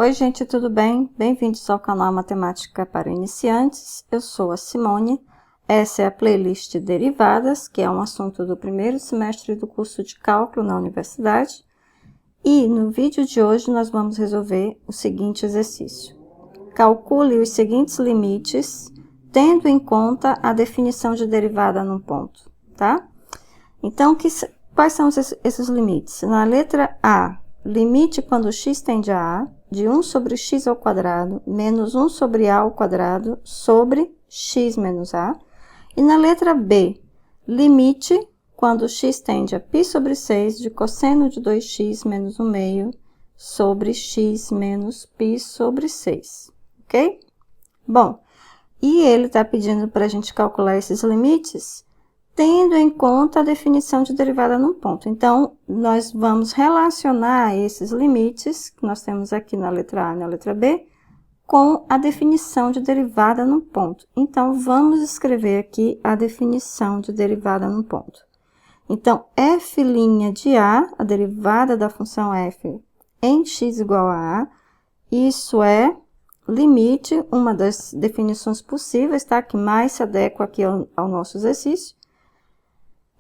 Oi, gente, tudo bem? Bem-vindos ao canal Matemática para Iniciantes. Eu sou a Simone. Essa é a playlist Derivadas, que é um assunto do primeiro semestre do curso de Cálculo na universidade. E no vídeo de hoje nós vamos resolver o seguinte exercício. Calcule os seguintes limites, tendo em conta a definição de derivada num ponto, tá? Então, quais são esses limites? Na letra A, limite quando x tende a de 1 sobre x ao quadrado menos 1 sobre a ao quadrado sobre x menos a. E na letra B, limite quando x tende a π sobre 6 de cosseno de 2x menos 1 meio sobre x menos π sobre 6, ok? Bom, e ele está pedindo para a gente calcular esses limites tendo em conta a definição de derivada num ponto. Então, nós vamos relacionar esses limites que nós temos aqui na letra A e na letra B com a definição de derivada num ponto. Então, vamos escrever aqui a definição de derivada num ponto. Então, f' de A, a derivada da função f em x igual a A, isso é limite, uma das definições possíveis, tá? Que mais se adequa aqui ao nosso exercício.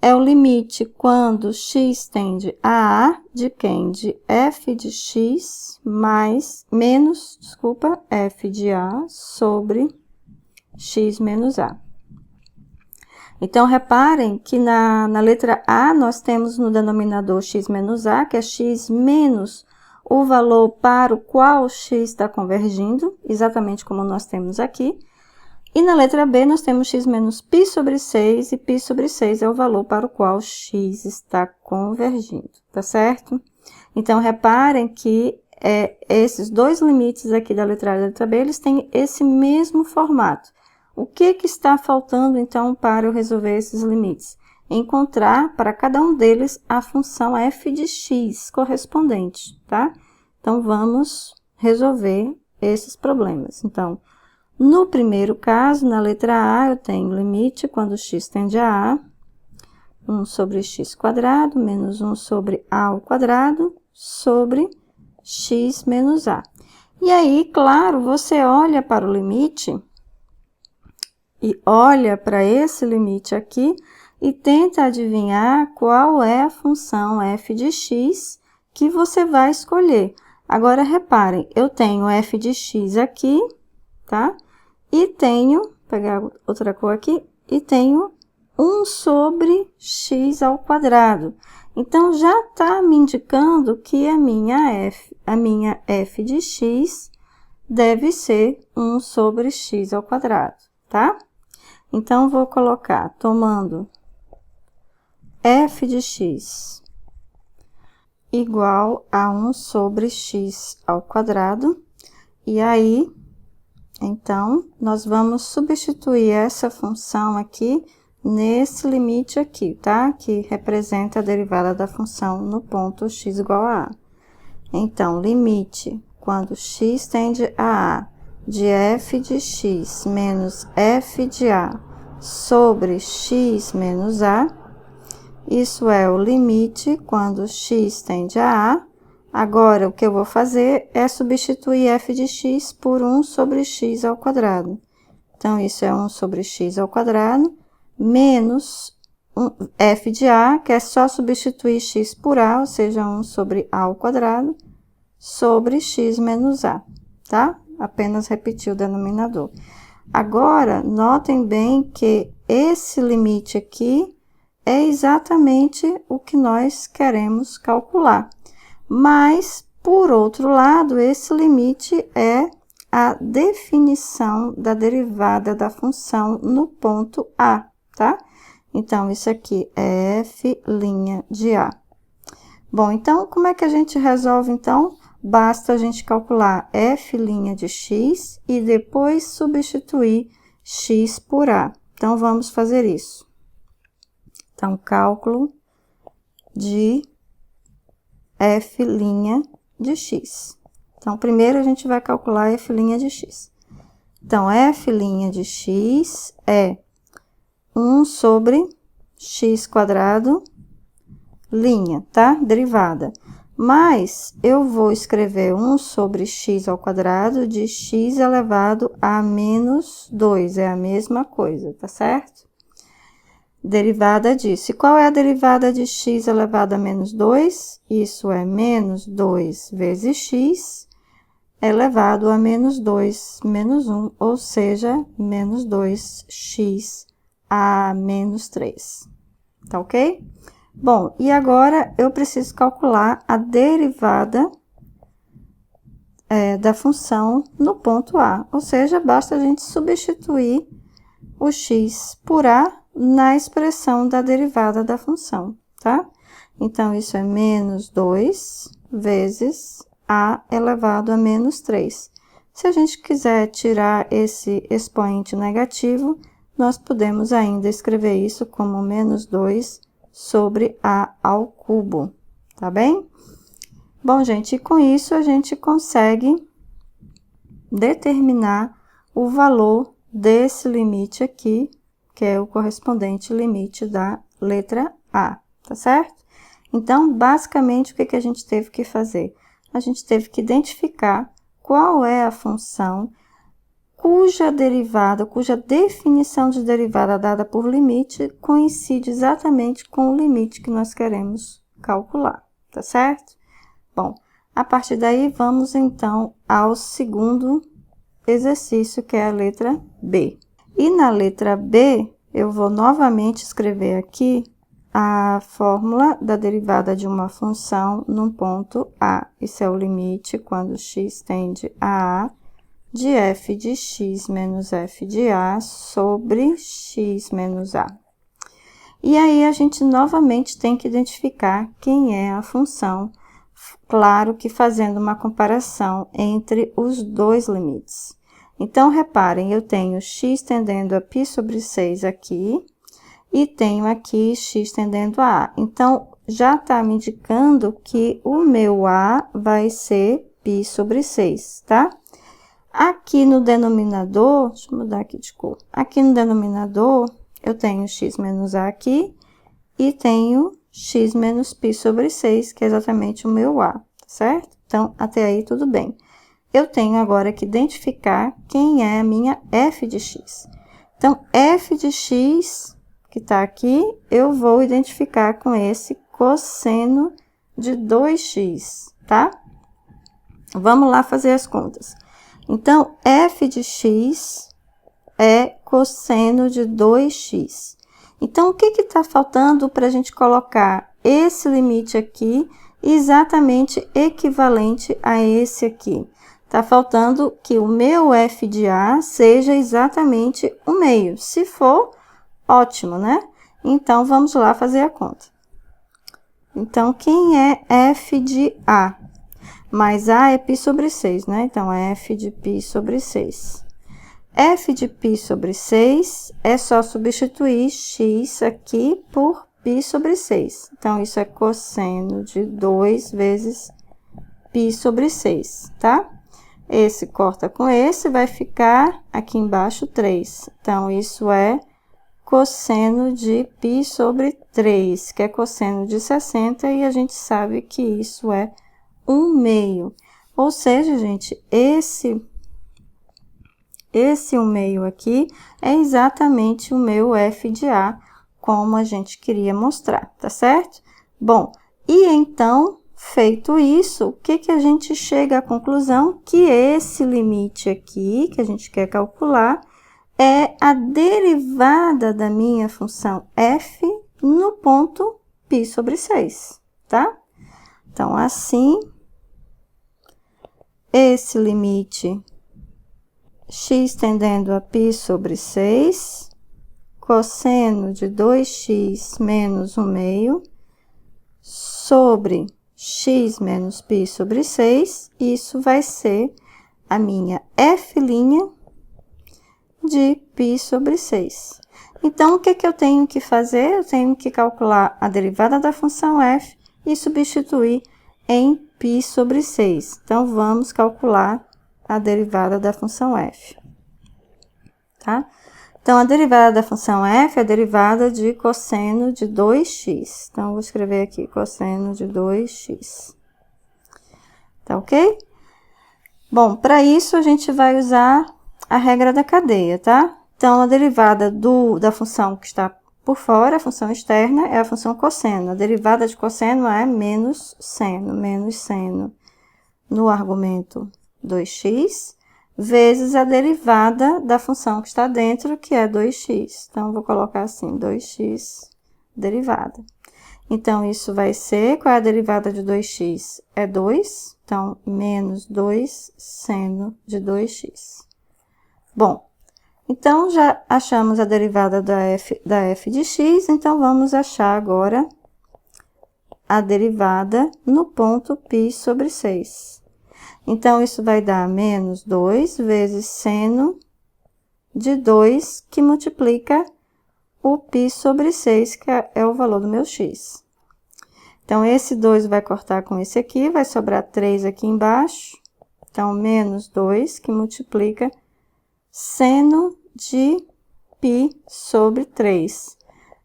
É o limite quando x tende a A de quem? De f de x f de A sobre x menos A. Então, reparem que na letra A nós temos no denominador x menos A, que é x menos o valor para o qual x está convergindo, exatamente como nós temos aqui. E na letra B, nós temos x menos π sobre 6, e π sobre 6 é o valor para o qual x está convergindo, tá certo? Então, reparem que esses dois limites aqui da letra A e da letra B, eles têm esse mesmo formato. O que está faltando, então, para eu resolver esses limites? Encontrar para cada um deles a função f de x correspondente, tá? Então, vamos resolver esses problemas. Então, no primeiro caso, na letra A, eu tenho limite quando x tende a A, 1 sobre x quadrado menos 1 sobre a ao quadrado sobre x menos a. E aí, claro, você olha para o limite e olha para esse limite aqui e tenta adivinhar qual é a função f de x que você vai escolher. Agora, reparem, eu tenho f de x aqui, tá? E tenho, vou pegar outra cor aqui, e tenho 1 sobre x ao quadrado. Então, já está me indicando que a minha f de x deve ser 1 sobre x ao quadrado, tá? Então, vou colocar, tomando f de x igual a 1 sobre x ao quadrado, e aí, então, nós vamos substituir essa função aqui nesse limite aqui, tá? Que representa a derivada da função no ponto x igual a A. Então, limite quando x tende a A de f de x menos f de A sobre x menos A. Isso é o limite quando x tende a A. Agora, o que eu vou fazer é substituir f de x por 1 sobre x ao quadrado. Então, isso é 1 sobre x ao quadrado, menos f de a, que é só substituir x por a, ou seja, 1 sobre a ao quadrado, sobre x menos a, tá? Apenas repetir o denominador. Agora, notem bem que esse limite aqui é exatamente o que nós queremos calcular. Mas, por outro lado, esse limite é a definição da derivada da função no ponto A, tá? Então, isso aqui é f' de A. Bom, então, como é que a gente resolve, então? Basta a gente calcular f' de x e depois substituir x por A. Então, vamos fazer isso. Então, cálculo de f' de x. Então, primeiro a gente vai calcular f' de x. Então, f' de x é 1 sobre x quadrado, linha, tá? Derivada. Mas eu vou escrever 1 sobre x ao quadrado de x elevado a menos 2, é a mesma coisa, tá certo? Derivada disso. E qual é a derivada de x elevado a menos 2? Isso é menos 2 vezes x elevado a menos 2 menos 1, ou seja, menos 2x a menos 3. Tá ok? Bom, e agora eu preciso calcular a derivada da função no ponto A. Ou seja, basta a gente substituir o x por A na expressão da derivada da função, tá? Então, isso é menos 2 vezes A elevado a menos 3. Se a gente quiser tirar esse expoente negativo, nós podemos ainda escrever isso como menos 2 sobre A ao cubo, tá bem? Bom, gente, e com isso a gente consegue determinar o valor desse limite aqui, que é o correspondente limite da letra A, tá certo? Então, basicamente, o que a gente teve que fazer? A gente teve que identificar qual é a função cuja derivada, cuja definição de derivada dada por limite coincide exatamente com o limite que nós queremos calcular, tá certo? Bom, a partir daí, vamos então ao segundo exercício, que é a letra B. E na letra B, eu vou novamente escrever aqui a fórmula da derivada de uma função num ponto A. Isso é o limite quando x tende a A, de f de x menos f de A sobre x menos A. E aí, a gente novamente tem que identificar quem é a função, claro que fazendo uma comparação entre os dois limites. Então, reparem, eu tenho x tendendo a π sobre 6 aqui, e tenho aqui x tendendo a A. Então, já está me indicando que o meu A vai ser π sobre 6, tá? Aqui no denominador, deixa eu mudar aqui de cor. Aqui no denominador, eu tenho x menos A aqui e tenho x menos π sobre 6, que é exatamente o meu A, certo? Então, até aí tudo bem. Eu tenho agora que identificar quem é a minha f de x. Então, f de x, que está aqui, eu vou identificar com esse cosseno de 2x, tá? Vamos lá fazer as contas. Então, f de x é cosseno de 2x. Então, o que está faltando para a gente colocar esse limite aqui exatamente equivalente a esse aqui? Está faltando que o meu f de A seja exatamente o meio. Se for, ótimo, né? Então, vamos lá fazer a conta. Então, quem é f de A? Mas A é π sobre 6, né? Então, é f de π sobre 6. F de π sobre 6 é só substituir x aqui por π sobre 6. Então, isso é cosseno de 2 vezes π sobre 6, tá? Esse corta com esse, vai ficar aqui embaixo 3. Então, isso é cosseno de π sobre 3, que é cosseno de 60, e a gente sabe que isso é 1/2. Ou seja, gente, esse 1/2 aqui é exatamente o meu f de A, como a gente queria mostrar, tá certo? Bom, e então, feito isso, o que a gente chega à conclusão? Que esse limite aqui, que a gente quer calcular, é a derivada da minha função f no ponto π sobre 6, tá? Então, assim, esse limite x tendendo a π sobre 6, cosseno de 2x menos 1/2, sobre x menos π sobre 6, isso vai ser a minha f' de π sobre 6. Então, o que eu tenho que fazer? Eu tenho que calcular a derivada da função f e substituir em π sobre 6. Então, vamos calcular a derivada da função f, tá? Então, a derivada da função f é a derivada de cosseno de 2x. Então, vou escrever aqui, cosseno de 2x. Tá ok? Bom, para isso a gente vai usar a regra da cadeia, tá? Então, a derivada da função que está por fora, a função externa, é a função cosseno. A derivada de cosseno é menos seno no argumento 2x, vezes a derivada da função que está dentro, que é 2x. Então, vou colocar assim, 2x derivada. Então, isso vai ser, qual é a derivada de 2x? É 2, então, menos 2 seno de 2x. Bom, então, já achamos a derivada da f de x, então, vamos achar agora a derivada no ponto π sobre 6. Então, isso vai dar menos 2 vezes seno de 2, que multiplica o π sobre 6, que é o valor do meu x. Então, esse 2 vai cortar com esse aqui, vai sobrar 3 aqui embaixo. Então, menos 2, que multiplica seno de π sobre 3.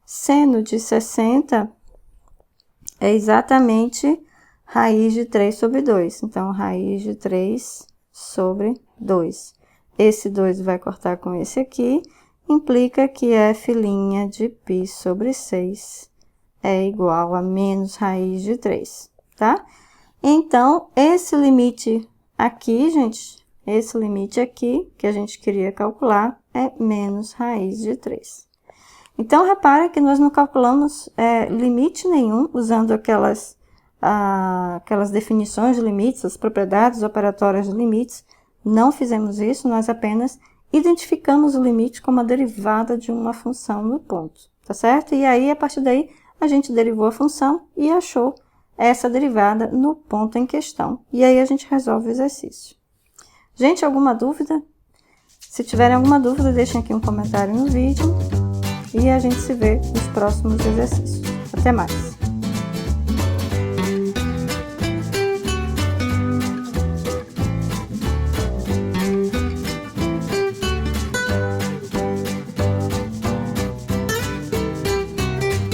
Seno de 60 é exatamente raiz de 3 sobre 2. Então, raiz de 3 sobre 2. Esse 2 vai cortar com esse aqui, implica que f' de π sobre 6 é igual a menos raiz de 3, tá? Então, esse limite aqui, gente, esse limite aqui, que a gente queria calcular, é menos raiz de 3. Então, repara que nós não calculamos limite nenhum, usando aquelas definições de limites, as propriedades operatórias de limites. Não fizemos isso, nós apenas identificamos o limite como a derivada de uma função no ponto, tá certo? E aí, a partir daí, a gente derivou a função e achou essa derivada no ponto em questão. E aí, a gente resolve o exercício. Gente, alguma dúvida? Se tiverem alguma dúvida, deixem aqui um comentário no vídeo e a gente se vê nos próximos exercícios. Até mais!